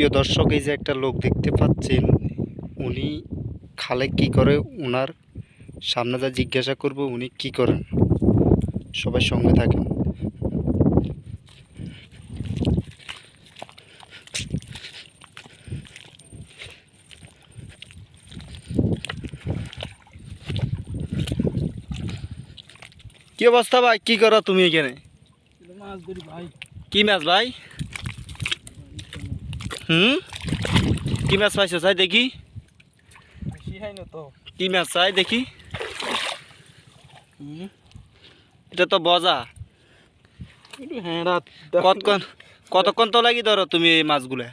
প্রিয় দর্শক, এই যে একটা লোক দেখতে পাচ্ছেন, উনি খালে কি করে ওনার সামনে যা জিজ্ঞাসা করব উনি কি করেন। সবাই সঙ্গে থাকেন। কি অবস্থা ভাই, কি করো তুমি এখানে? মাছ ধরি ভাই। কি মাছ ভাই? কি মাছ পাইছো চাই দেখি? কি মাছ চাই দেখি? এটা তো বজা। কতক্ষণ তো লাগি ধরো তুমি এই মাছগুলো?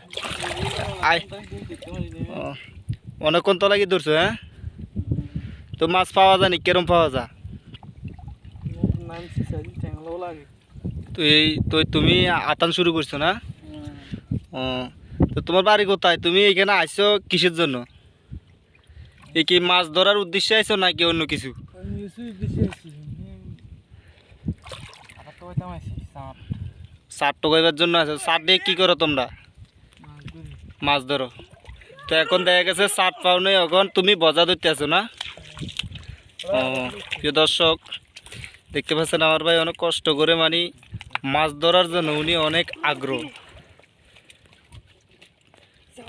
অনেকক্ষণ তো লাগি ধরছো? হ্যাঁ, তো মাছ পাওয়া যায়নি, কেরম পাওয়া যা? তো তুমি আতান শুরু করছো না? ও, তো তোমার বাড়ি কোথায়? তুমি এখানে আইছো কিসের জন্য? এই কি মাছ ধরার উদ্দেশ্যে আইছো নাকি অন্য কিছু? সার টোকাইবার জন্য আছো? সার দিয়ে কি করো তোমরা? মাছ ধরো। তো এখন দেখা গেছে সার পাও নেই, এখন তুমি বজা ধরতে আছো না? ও, প্রিয় দর্শক, দেখতে পাচ্ছেন আমার ভাই অনেক কষ্ট করে, মানে মাছ ধরার জন্য উনি অনেক আগ্রহ।